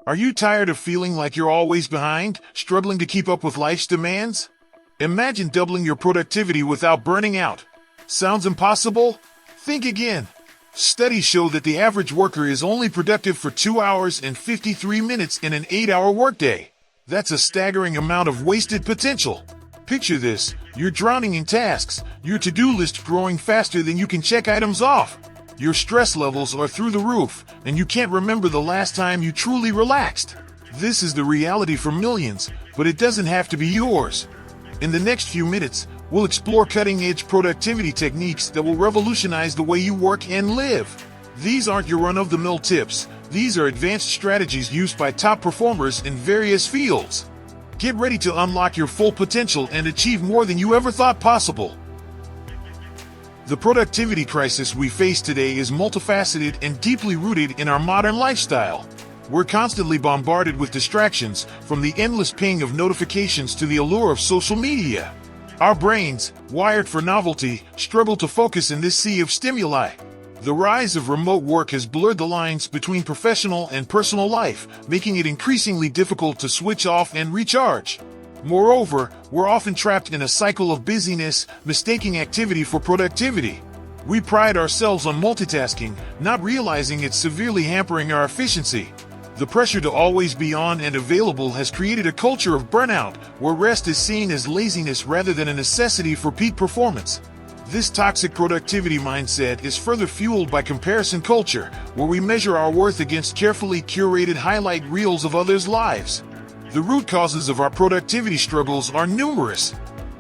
Are you tired of feeling like you're always behind, struggling to keep up with life's demands? Imagine doubling your productivity without burning out. Sounds impossible? Think again. Studies show that the average worker is only productive for 2 hours and 53 minutes in an 8-hour workday. That's a staggering amount of wasted potential. Picture this, you're drowning in tasks, your to-do list growing faster than you can check items off. Your stress levels are through the roof, and you can't remember the last time you truly relaxed. This is the reality for millions, but it doesn't have to be yours. In the next few minutes, we'll explore cutting-edge productivity techniques that will revolutionize the way you work and live. These aren't your run-of-the-mill tips. These are advanced strategies used by top performers in various fields. Get ready to unlock your full potential and achieve more than you ever thought possible. The productivity crisis we face today is multifaceted and deeply rooted in our modern lifestyle. We're constantly bombarded with distractions, from the endless ping of notifications to the allure of social media. Our brains, wired for novelty, struggle to focus in this sea of stimuli. The rise of remote work has blurred the lines between professional and personal life, making it increasingly difficult to switch off and recharge. Moreover, we're often trapped in a cycle of busyness, mistaking activity for productivity. We pride ourselves on multitasking, not realizing it's severely hampering our efficiency. The pressure to always be on and available has created a culture of burnout, where rest is seen as laziness rather than a necessity for peak performance. This toxic productivity mindset is further fueled by comparison culture, where we measure our worth against carefully curated highlight reels of others' lives. The root causes of our productivity struggles are numerous.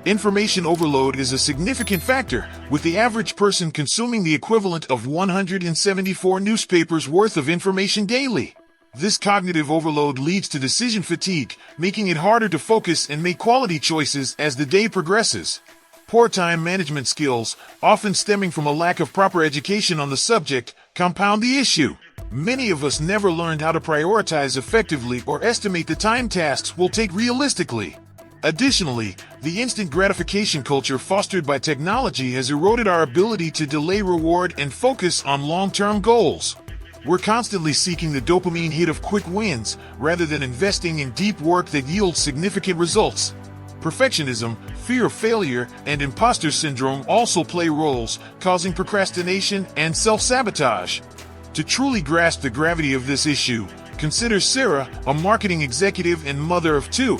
Information overload is a significant factor, with the average person consuming the equivalent of 174 newspapers worth of information daily. This cognitive overload leads to decision fatigue, making it harder to focus and make quality choices as the day progresses. Poor time management skills, often stemming from a lack of proper education on the subject, compound the issue. Many of us never learned how to prioritize effectively or estimate the time tasks will take realistically. Additionally, the instant gratification culture fostered by technology has eroded our ability to delay reward and focus on long-term goals. We're constantly seeking the dopamine hit of quick wins, rather than investing in deep work that yields significant results. Perfectionism, fear of failure, and imposter syndrome also play roles, causing procrastination and self-sabotage. To truly grasp the gravity of this issue, consider Sarah, a marketing executive and mother of 2.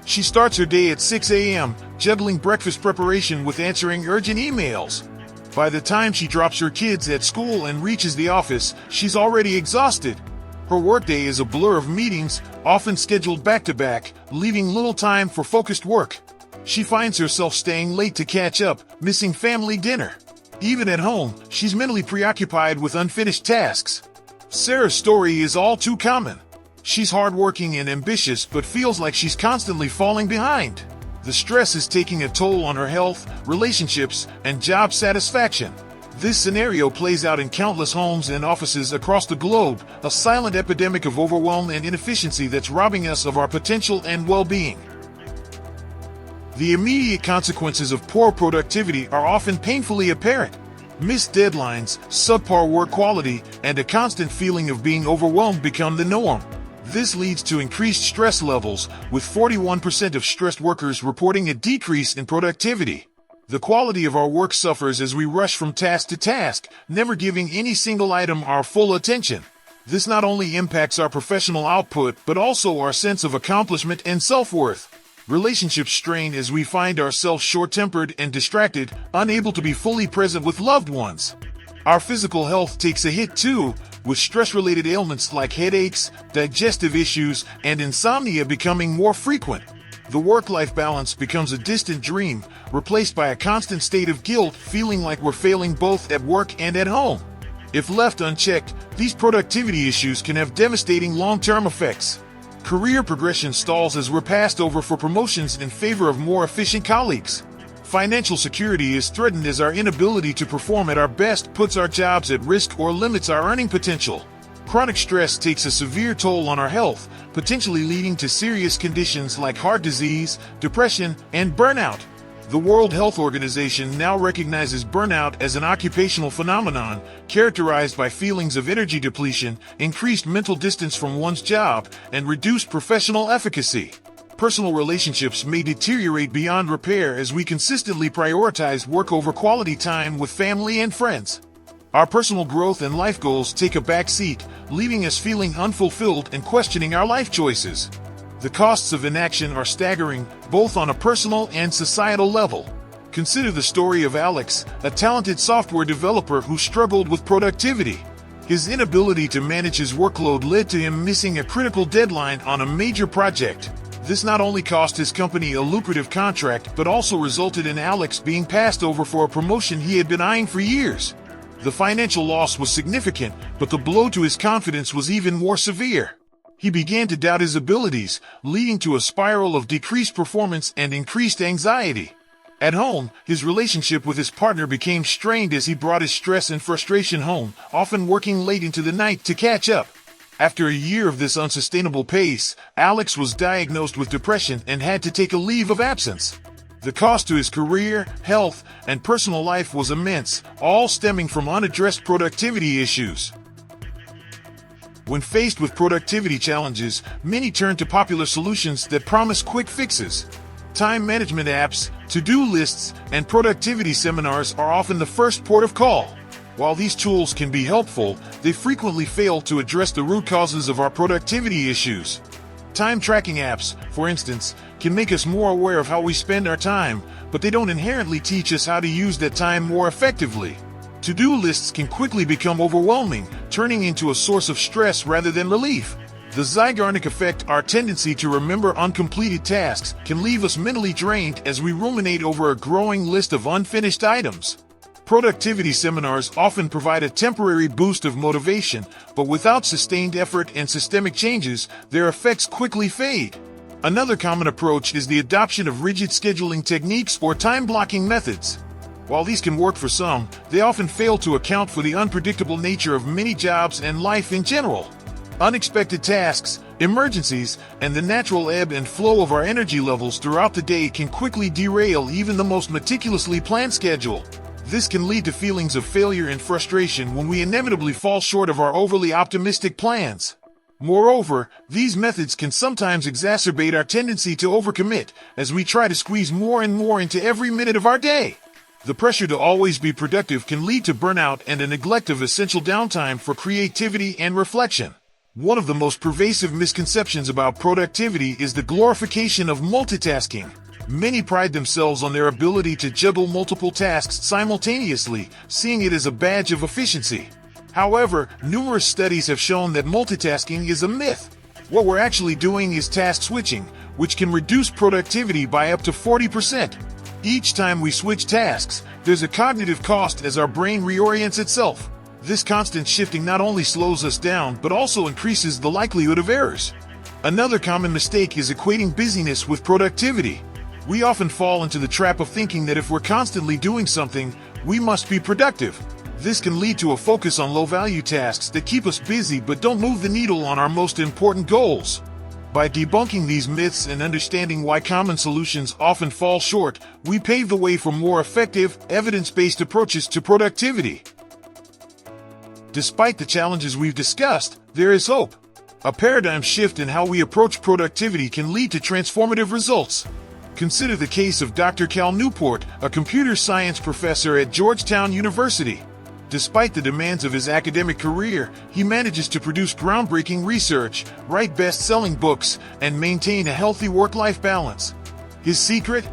She starts her day at 6 a.m., juggling breakfast preparation with answering urgent emails. By the time she drops her kids at school and reaches the office, she's already exhausted. Her workday is a blur of meetings, often scheduled back-to-back, leaving little time for focused work. She finds herself staying late to catch up, missing family dinner. Even at home, she's mentally preoccupied with unfinished tasks. Sarah's story is all too common. She's hardworking and ambitious but feels like she's constantly falling behind. The stress is taking a toll on her health, relationships, and job satisfaction. This scenario plays out in countless homes and offices across the globe, a silent epidemic of overwhelm and inefficiency that's robbing us of our potential and well-being. The immediate consequences of poor productivity are often painfully apparent. Missed deadlines, subpar work quality, and a constant feeling of being overwhelmed become the norm. This leads to increased stress levels, with 41% of stressed workers reporting a decrease in productivity. The quality of our work suffers as we rush from task to task, never giving any single item our full attention. This not only impacts our professional output, but also our sense of accomplishment and self-worth. Relationships strain as we find ourselves short-tempered and distracted, unable to be fully present with loved ones. Our physical health takes a hit too, with stress-related ailments like headaches, digestive issues, and insomnia becoming more frequent. The work-life balance becomes a distant dream, replaced by a constant state of guilt, feeling like we're failing both at work and at home. If left unchecked, these productivity issues can have devastating long-term effects. Career progression stalls as we're passed over for promotions in favor of more efficient colleagues. Financial security is threatened as our inability to perform at our best puts our jobs at risk or limits our earning potential. Chronic stress takes a severe toll on our health, potentially leading to serious conditions like heart disease, depression, and burnout. The World Health Organization now recognizes burnout as an occupational phenomenon characterized by feelings of energy depletion, increased mental distance from one's job, and reduced professional efficacy. Personal relationships may deteriorate beyond repair as we consistently prioritize work over quality time with family and friends. Our personal growth and life goals take a back seat, leaving us feeling unfulfilled and questioning our life choices. The costs of inaction are staggering, both on a personal and societal level. Consider the story of Alex, a talented software developer who struggled with productivity. His inability to manage his workload led to him missing a critical deadline on a major project. This not only cost his company a lucrative contract, but also resulted in Alex being passed over for a promotion he had been eyeing for years. The financial loss was significant, but the blow to his confidence was even more severe. He began to doubt his abilities, leading to a spiral of decreased performance and increased anxiety. At home, his relationship with his partner became strained as he brought his stress and frustration home, often working late into the night to catch up. After a year of this unsustainable pace, Alex was diagnosed with depression and had to take a leave of absence. The cost to his career, health, and personal life was immense, all stemming from unaddressed productivity issues. When faced with productivity challenges, many turn to popular solutions that promise quick fixes. Time management apps, to-do lists, and productivity seminars are often the first port of call. While these tools can be helpful, they frequently fail to address the root causes of our productivity issues. Time tracking apps, for instance, can make us more aware of how we spend our time, but they don't inherently teach us how to use that time more effectively. To-do lists can quickly become overwhelming, turning into a source of stress rather than relief. The Zeigarnik effect, our tendency to remember uncompleted tasks, can leave us mentally drained as we ruminate over a growing list of unfinished items. Productivity seminars often provide a temporary boost of motivation, but without sustained effort and systemic changes, their effects quickly fade. Another common approach is the adoption of rigid scheduling techniques or time-blocking methods. While these can work for some, they often fail to account for the unpredictable nature of many jobs and life in general. Unexpected tasks, emergencies, and the natural ebb and flow of our energy levels throughout the day can quickly derail even the most meticulously planned schedule. This can lead to feelings of failure and frustration when we inevitably fall short of our overly optimistic plans. Moreover, these methods can sometimes exacerbate our tendency to overcommit as we try to squeeze more and more into every minute of our day. The pressure to always be productive can lead to burnout and a neglect of essential downtime for creativity and reflection. One of the most pervasive misconceptions about productivity is the glorification of multitasking. Many pride themselves on their ability to juggle multiple tasks simultaneously, seeing it as a badge of efficiency. However, numerous studies have shown that multitasking is a myth. What we're actually doing is task switching, which can reduce productivity by up to 40%. Each time we switch tasks, there's a cognitive cost as our brain reorients itself. This constant shifting not only slows us down, but also increases the likelihood of errors. Another common mistake is equating busyness with productivity. We often fall into the trap of thinking that if we're constantly doing something, we must be productive. This can lead to a focus on low-value tasks that keep us busy but don't move the needle on our most important goals. By debunking these myths and understanding why common solutions often fall short, we pave the way for more effective, evidence-based approaches to productivity. Despite the challenges we've discussed, there is hope. A paradigm shift in how we approach productivity can lead to transformative results. Consider the case of Dr. Cal Newport, a computer science professor at Georgetown University. Despite the demands of his academic career, he manages to produce groundbreaking research, write best-selling books, and maintain a healthy work-life balance. His secret?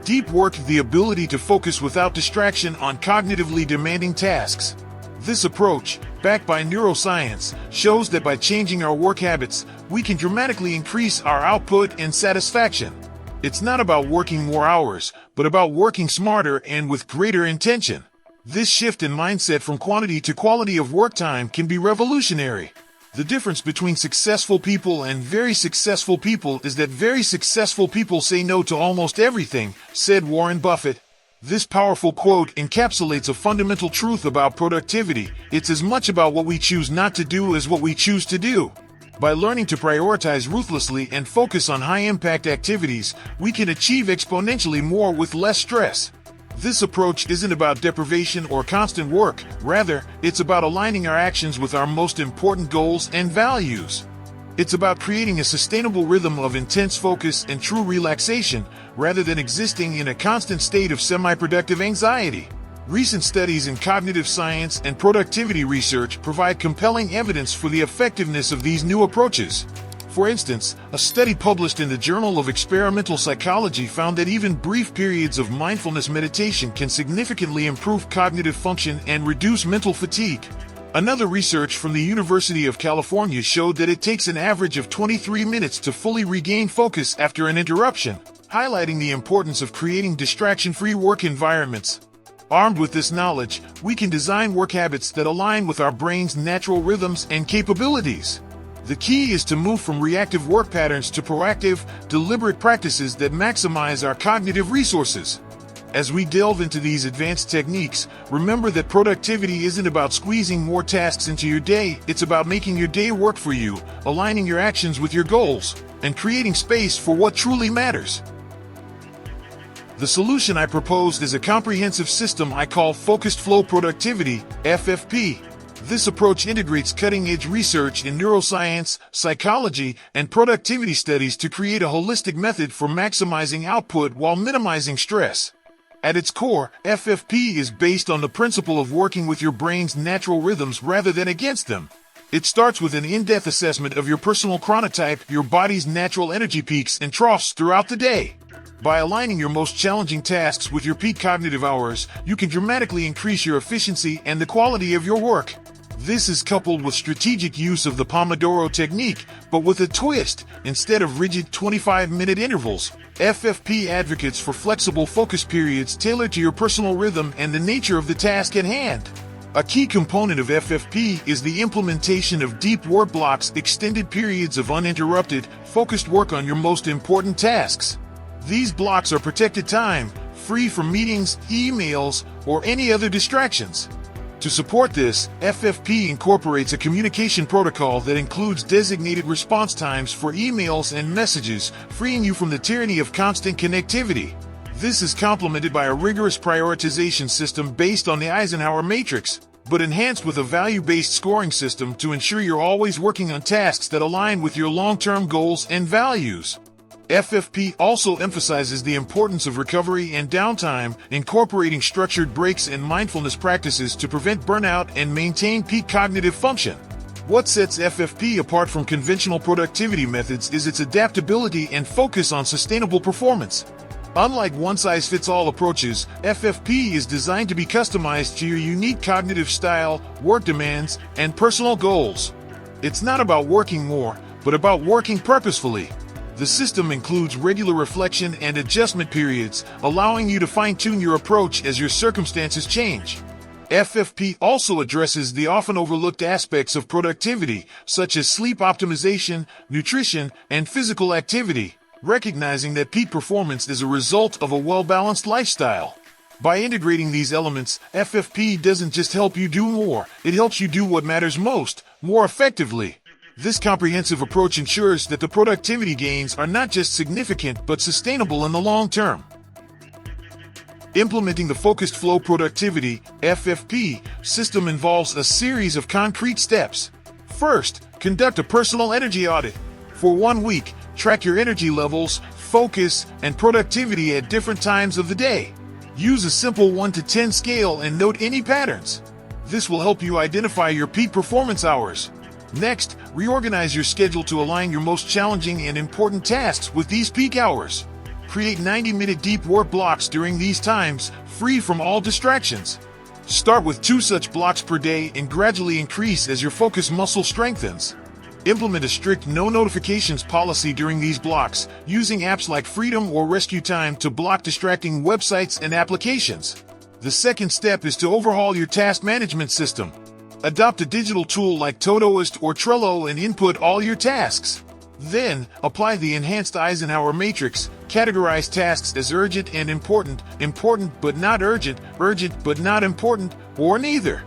Deep work, the ability to focus without distraction on cognitively demanding tasks. This approach, backed by neuroscience, shows that by changing our work habits, we can dramatically increase our output and satisfaction. It's not about working more hours, but about working smarter and with greater intention. This shift in mindset from quantity to quality of work time can be revolutionary. The difference between successful people and very successful people is that very successful people say no to almost everything, said Warren Buffett. This powerful quote encapsulates a fundamental truth about productivity. It's as much about what we choose not to do as what we choose to do. By learning to prioritize ruthlessly and focus on high-impact activities, we can achieve exponentially more with less stress. This approach isn't about deprivation or constant work. Rather, it's about aligning our actions with our most important goals and values. It's about creating a sustainable rhythm of intense focus and true relaxation, rather than existing in a constant state of semi-productive anxiety. Recent studies in cognitive science and productivity research provide compelling evidence for the effectiveness of these new approaches. For instance, a study published in the Journal of Experimental Psychology found that even brief periods of mindfulness meditation can significantly improve cognitive function and reduce mental fatigue. Another research from the University of California showed that it takes an average of 23 minutes to fully regain focus after an interruption, highlighting the importance of creating distraction-free work environments. Armed with this knowledge, we can design work habits that align with our brain's natural rhythms and capabilities. The key is to move from reactive work patterns to proactive, deliberate practices that maximize our cognitive resources. As we delve into these advanced techniques, remember that productivity isn't about squeezing more tasks into your day, it's about making your day work for you, aligning your actions with your goals, and creating space for what truly matters. The solution I proposed is a comprehensive system I call Focused Flow Productivity, FFP. This approach integrates cutting-edge research in neuroscience, psychology, and productivity studies to create a holistic method for maximizing output while minimizing stress. At its core, FFP is based on the principle of working with your brain's natural rhythms rather than against them. It starts with an in-depth assessment of your personal chronotype, your body's natural energy peaks and troughs throughout the day. By aligning your most challenging tasks with your peak cognitive hours, you can dramatically increase your efficiency and the quality of your work. This is coupled with strategic use of the Pomodoro technique, but with a twist. Instead of rigid 25-minute intervals, FFP advocates for flexible focus periods tailored to your personal rhythm and the nature of the task at hand. A key component of FFP is the implementation of deep work blocks, extended periods of uninterrupted, focused work on your most important tasks. These blocks are protected time, free from meetings, emails, or any other distractions. To support this, FFP incorporates a communication protocol that includes designated response times for emails and messages, freeing you from the tyranny of constant connectivity. This is complemented by a rigorous prioritization system based on the Eisenhower matrix, but enhanced with a value-based scoring system to ensure you're always working on tasks that align with your long-term goals and values. FFP also emphasizes the importance of recovery and downtime, incorporating structured breaks and mindfulness practices to prevent burnout and maintain peak cognitive function. What sets FFP apart from conventional productivity methods is its adaptability and focus on sustainable performance. Unlike one-size-fits-all approaches, FFP is designed to be customized to your unique cognitive style, work demands, and personal goals. It's not about working more, but about working purposefully. The system includes regular reflection and adjustment periods, allowing you to fine-tune your approach as your circumstances change. FFP also addresses the often overlooked aspects of productivity, such as sleep optimization, nutrition, and physical activity, recognizing that peak performance is a result of a well-balanced lifestyle. By integrating these elements, FFP doesn't just help you do more, it helps you do what matters most, more effectively. This comprehensive approach ensures that the productivity gains are not just significant but sustainable in the long term. Implementing the Focused Flow Productivity (FFP) system involves a series of concrete steps. First, conduct a personal energy audit. For 1 week, track your energy levels, focus, and productivity at different times of the day. Use a simple 1 to 10 scale and note any patterns. This will help you identify your peak performance hours. Next, reorganize your schedule to align your most challenging and important tasks with these peak hours. Create 90-minute deep work blocks during these times, free from all distractions. Start with 2 such blocks per day and gradually increase as your focus muscle strengthens. Implement a strict no notifications policy during these blocks, using apps like Freedom or Rescue Time to block distracting websites and applications. The second step is to overhaul your task management system. Adopt a digital tool like Todoist or Trello and input all your tasks. Then, apply the enhanced Eisenhower matrix, categorize tasks as urgent and important, important but not urgent, urgent but not important, or neither.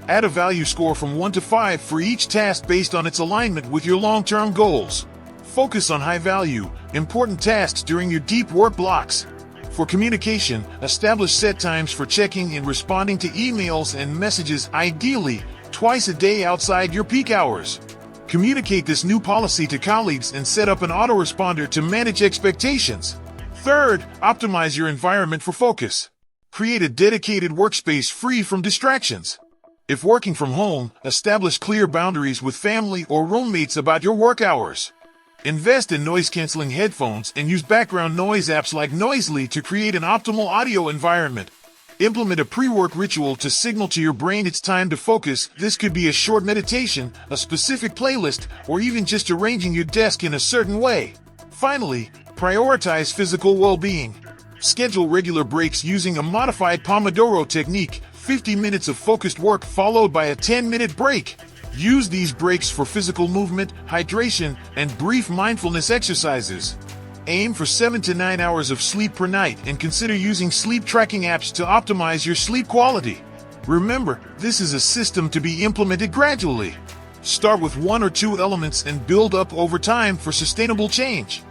Add a value score from 1 to 5 for each task based on its alignment with your long-term goals. Focus on high-value, important tasks during your deep work blocks. For communication, establish set times for checking and responding to emails and messages, ideally twice a day outside your peak hours. Communicate this new policy to colleagues and set up an autoresponder to manage expectations. Third, optimize your environment for focus. Create a dedicated workspace free from distractions. If working from home, establish clear boundaries with family or roommates about your work hours. Invest in noise-canceling headphones and use background noise apps like Noisely to create an optimal audio environment. Implement a pre-work ritual to signal to your brain it's time to focus. This could be a short meditation, a specific playlist, or even just arranging your desk in a certain way. Finally, prioritize physical well-being. Schedule regular breaks using a modified Pomodoro technique, 50 minutes of focused work followed by a 10-minute break. Use these breaks for physical movement, hydration, and brief mindfulness exercises. Aim for 7 to 9 hours of sleep per night and consider using sleep tracking apps to optimize your sleep quality. Remember, this is a system to be implemented gradually. Start with 1 or 2 elements and build up over time for sustainable change.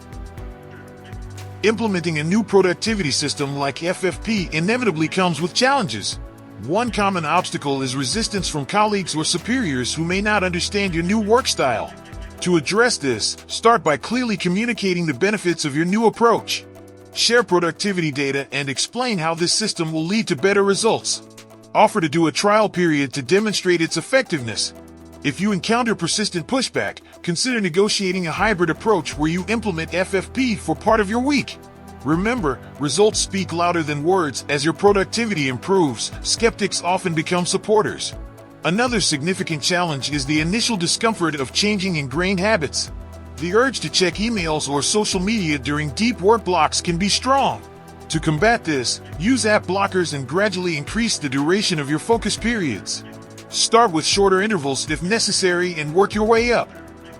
Implementing a new productivity system like FFP inevitably comes with challenges. One common obstacle is resistance from colleagues or superiors who may not understand your new work style. To address this, start by clearly communicating the benefits of your new approach. Share productivity data and explain how this system will lead to better results. Offer to do a trial period to demonstrate its effectiveness. If you encounter persistent pushback, consider negotiating a hybrid approach where you implement FFP for part of your week. Remember, results speak louder than words. As your productivity improves, skeptics often become supporters. Another significant challenge is the initial discomfort of changing ingrained habits. The urge to check emails or social media during deep work blocks can be strong. To combat this, use app blockers and gradually increase the duration of your focus periods. Start with shorter intervals if necessary and work your way up.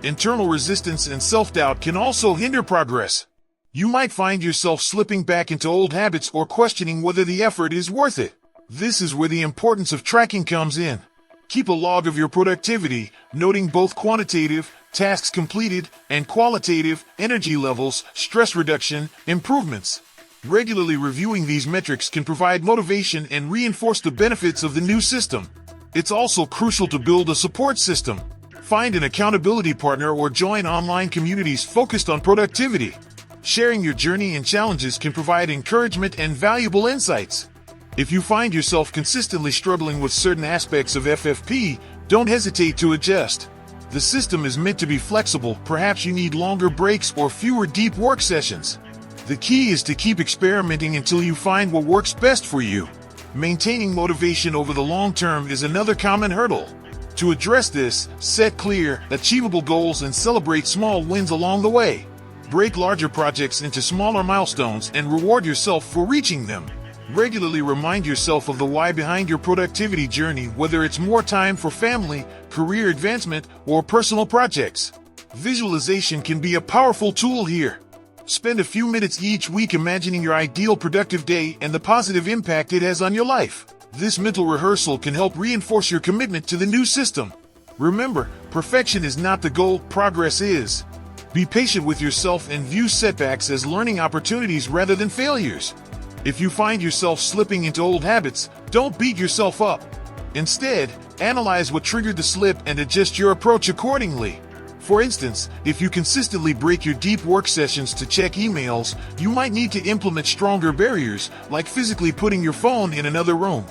Internal resistance and self-doubt can also hinder progress. You might find yourself slipping back into old habits or questioning whether the effort is worth it. This is where the importance of tracking comes in. Keep a log of your productivity, noting both quantitative, tasks completed, and qualitative, energy levels, stress reduction, improvements. Regularly reviewing these metrics can provide motivation and reinforce the benefits of the new system. It's also crucial to build a support system. Find an accountability partner or join online communities focused on productivity. Sharing your journey and challenges can provide encouragement and valuable insights. If you find yourself consistently struggling with certain aspects of FFP, don't hesitate to adjust. The system is meant to be flexible. Perhaps you need longer breaks or fewer deep work sessions. The key is to keep experimenting until you find what works best for you. Maintaining motivation over the long term is another common hurdle. To address this, set clear, achievable goals and celebrate small wins along the way. Break larger projects into smaller milestones and reward yourself for reaching them. Regularly remind yourself of the why behind your productivity journey, whether it's more time for family, career advancement, or personal projects. Visualization can be a powerful tool here. Spend a few minutes each week imagining your ideal productive day and the positive impact it has on your life. This mental rehearsal can help reinforce your commitment to the new system. Remember, perfection is not the goal, progress is. Be patient with yourself and view setbacks as learning opportunities rather than failures. If you find yourself slipping into old habits, don't beat yourself up. Instead, analyze what triggered the slip and adjust your approach accordingly. For instance, if you consistently break your deep work sessions to check emails, you might need to implement stronger barriers, like physically putting your phone in another room.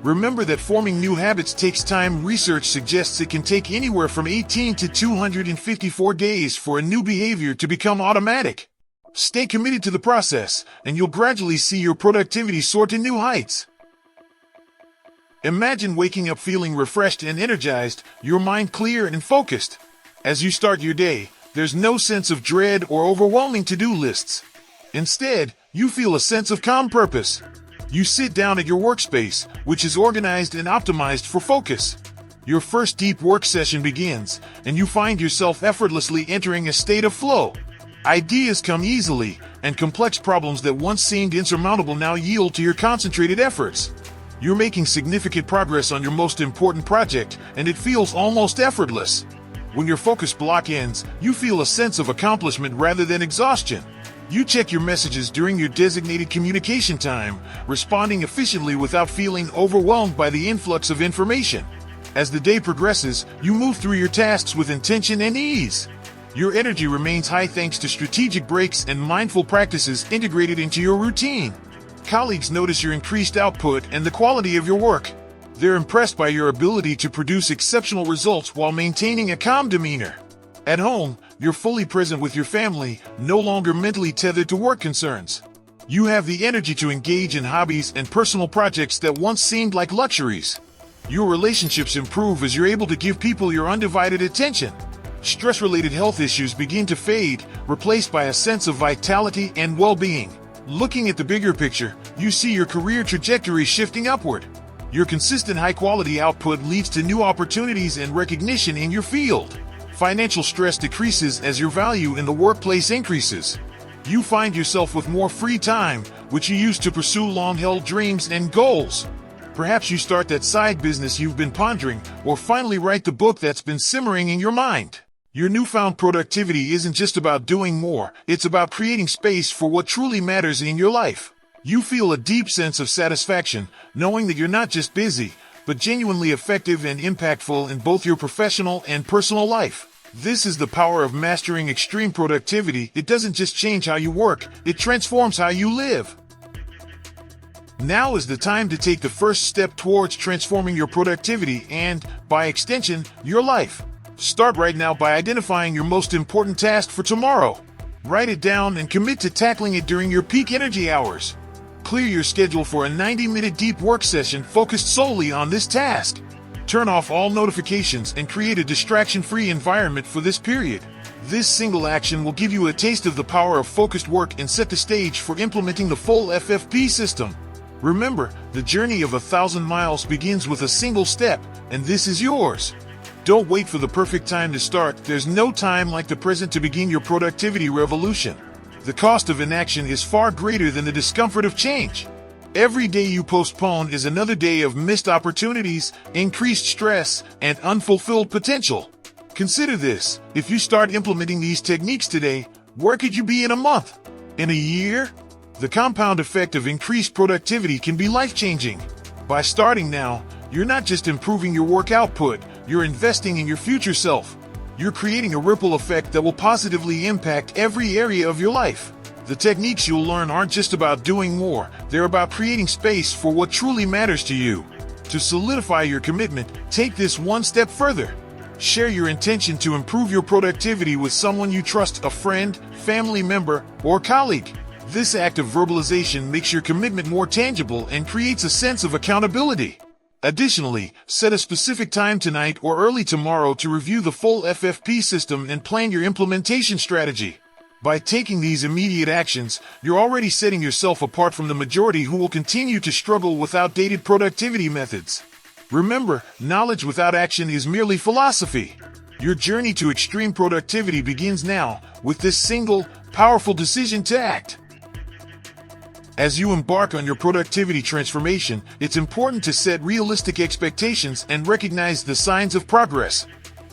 Remember that forming new habits takes time. Research suggests it can take anywhere from 18 to 254 days for a new behavior to become automatic. Stay committed to the process, and you'll gradually see your productivity soar to new heights. Imagine waking up feeling refreshed and energized, your mind clear and focused. As you start your day, there's no sense of dread or overwhelming to-do lists. Instead, you feel a sense of calm purpose. You sit down at your workspace, which is organized and optimized for focus. Your first deep work session begins, and you find yourself effortlessly entering a state of flow. Ideas come easily, and complex problems that once seemed insurmountable now yield to your concentrated efforts. You're making significant progress on your most important project, and it feels almost effortless. When your focus block ends, you feel a sense of accomplishment rather than exhaustion. You check your messages during your designated communication time, responding efficiently without feeling overwhelmed by the influx of information. As the day progresses, you move through your tasks with intention and ease. Your energy remains high thanks to strategic breaks and mindful practices integrated into your routine. Colleagues notice your increased output and the quality of your work. They're impressed by your ability to produce exceptional results while maintaining a calm demeanor. At home, you're fully present with your family, no longer mentally tethered to work concerns. You have the energy to engage in hobbies and personal projects that once seemed like luxuries. Your relationships improve as you're able to give people your undivided attention. Stress-related health issues begin to fade, replaced by a sense of vitality and well-being. Looking at the bigger picture, you see your career trajectory shifting upward. Your consistent high-quality output leads to new opportunities and recognition in your field. Financial stress decreases as your value in the workplace increases. You find yourself with more free time, which you use to pursue long-held dreams and goals. Perhaps you start that side business you've been pondering, or finally write the book that's been simmering in your mind. Your newfound productivity isn't just about doing more, it's about creating space for what truly matters in your life. You feel a deep sense of satisfaction, knowing that you're not just busy, but genuinely effective and impactful in both your professional and personal life. This is the power of mastering extreme productivity. It doesn't just change how you work, it transforms how you live. Now is the time to take the first step towards transforming your productivity and, by extension, your life. Start right now by identifying your most important task for tomorrow. Write it down and commit to tackling it during your peak energy hours. Clear your schedule for a 90-minute deep work session focused solely on this task. Turn off all notifications and create a distraction-free environment for this period. This single action will give you a taste of the power of focused work and set the stage for implementing the full FFP system. Remember, the journey of 1,000 miles begins with a single step, and this is yours. Don't wait for the perfect time to start. There's no time like the present to begin your productivity revolution. The cost of inaction is far greater than the discomfort of change. Every day you postpone is another day of missed opportunities, increased stress, and unfulfilled potential. Consider this: if you start implementing these techniques today, where could you be in a month? In a year? The compound effect of increased productivity can be life-changing. By starting now, you're not just improving your work output, you're investing in your future self. You're creating a ripple effect that will positively impact every area of your life. The techniques you'll learn aren't just about doing more, they're about creating space for what truly matters to you. To solidify your commitment, take this one step further. Share your intention to improve your productivity with someone you trust, a friend, family member, or colleague. This act of verbalization makes your commitment more tangible and creates a sense of accountability. Additionally, set a specific time tonight or early tomorrow to review the full FFP system and plan your implementation strategy. By taking these immediate actions, you're already setting yourself apart from the majority who will continue to struggle with outdated productivity methods. Remember, knowledge without action is merely philosophy. Your journey to extreme productivity begins now, with this single, powerful decision to act. As you embark on your productivity transformation, it's important to set realistic expectations and recognize the signs of progress.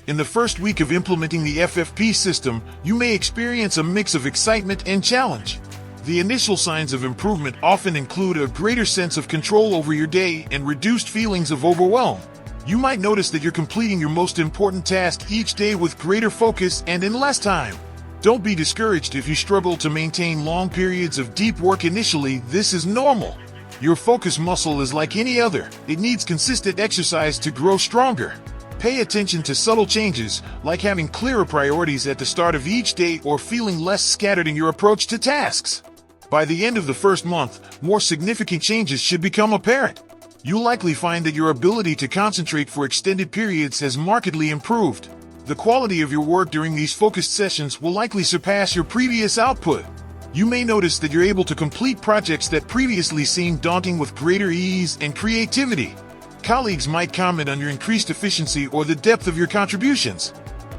In the first week of implementing the FFP system, you may experience a mix of excitement and challenge. The initial signs of improvement often include a greater sense of control over your day and reduced feelings of overwhelm. You might notice that you're completing your most important task each day with greater focus and in less time. Don't be discouraged if you struggle to maintain long periods of deep work initially. This is normal. Your focus muscle is like any other. It needs consistent exercise to grow stronger. Pay attention to subtle changes, like having clearer priorities at the start of each day or feeling less scattered in your approach to tasks. By the end of the first month, more significant changes should become apparent. You'll likely find that your ability to concentrate for extended periods has markedly improved. The quality of your work during these focused sessions will likely surpass your previous output. You may notice that you're able to complete projects that previously seemed daunting with greater ease and creativity. Colleagues might comment on your increased efficiency or the depth of your contributions.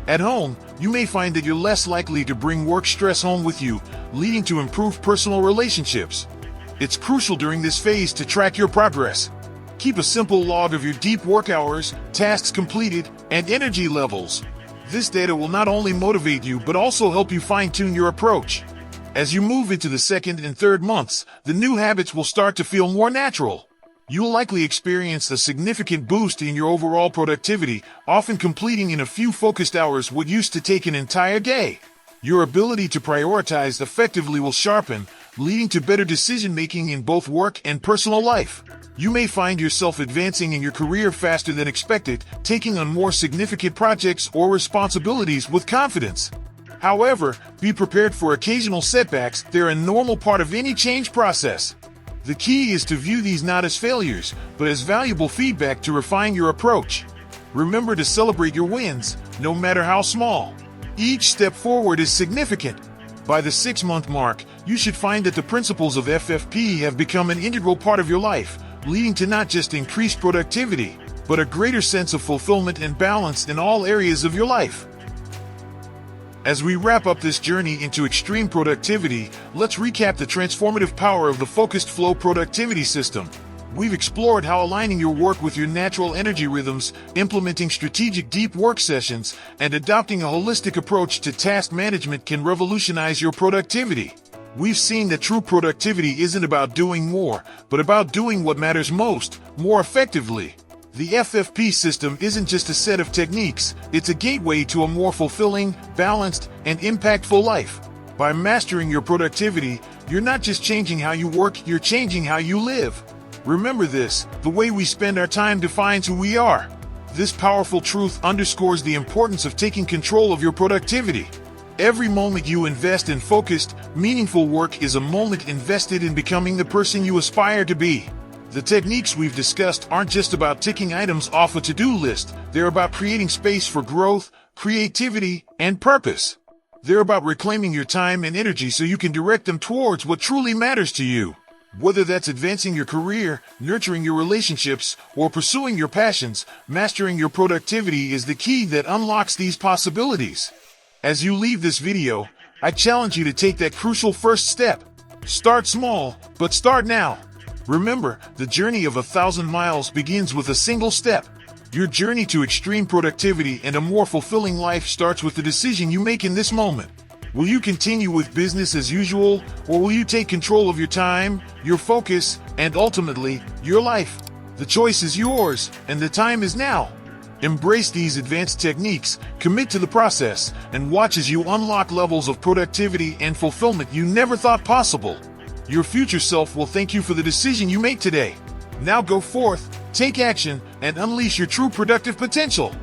At home, you may find that you're less likely to bring work stress home with you, leading to improved personal relationships. It's crucial during this phase to track your progress. Keep a simple log of your deep work hours, tasks completed, and energy levels. This data will not only motivate you but also help you fine-tune your approach. As you move into the second and third months, the new habits will start to feel more natural. You'll likely experience a significant boost in your overall productivity, often completing in a few focused hours what used to take an entire day. Your ability to prioritize effectively will sharpen, leading to better decision-making in both work and personal life. You may find yourself advancing in your career faster than expected, taking on more significant projects or responsibilities with confidence. However, be prepared for occasional setbacks. They're a normal part of any change process. The key is to view these not as failures, but as valuable feedback to refine your approach. Remember to celebrate your wins, no matter how small. Each step forward is significant. By the 6-month mark, you should find that the principles of FFP have become an integral part of your life, leading to not just increased productivity, but a greater sense of fulfillment and balance in all areas of your life. As we wrap up this journey into extreme productivity, let's recap the transformative power of the Focused Flow productivity system. We've explored how aligning your work with your natural energy rhythms, implementing strategic deep work sessions, and adopting a holistic approach to task management can revolutionize your productivity. We've seen that true productivity isn't about doing more, but about doing what matters most, more effectively. The FFP system isn't just a set of techniques, it's a gateway to a more fulfilling, balanced, and impactful life. By mastering your productivity, you're not just changing how you work, you're changing how you live. Remember this, the way we spend our time defines who we are. This powerful truth underscores the importance of taking control of your productivity. Every moment you invest in focused, meaningful work is a moment invested in becoming the person you aspire to be. The techniques we've discussed aren't just about ticking items off a to-do list, they're about creating space for growth, creativity, and purpose. They're about reclaiming your time and energy so you can direct them towards what truly matters to you. Whether that's advancing your career, nurturing your relationships, or pursuing your passions, mastering your productivity is the key that unlocks these possibilities. As you leave this video, I challenge you to take that crucial first step. Start small, but start now. Remember, the journey of 1,000 miles begins with a single step. Your journey to extreme productivity and a more fulfilling life starts with the decision you make in this moment. Will you continue with business as usual, or will you take control of your time, your focus, and ultimately, your life? The choice is yours, and the time is now. Embrace these advanced techniques, commit to the process, and watch as you unlock levels of productivity and fulfillment you never thought possible. Your future self will thank you for the decision you make today. Now go forth, take action, and unleash your true productive potential.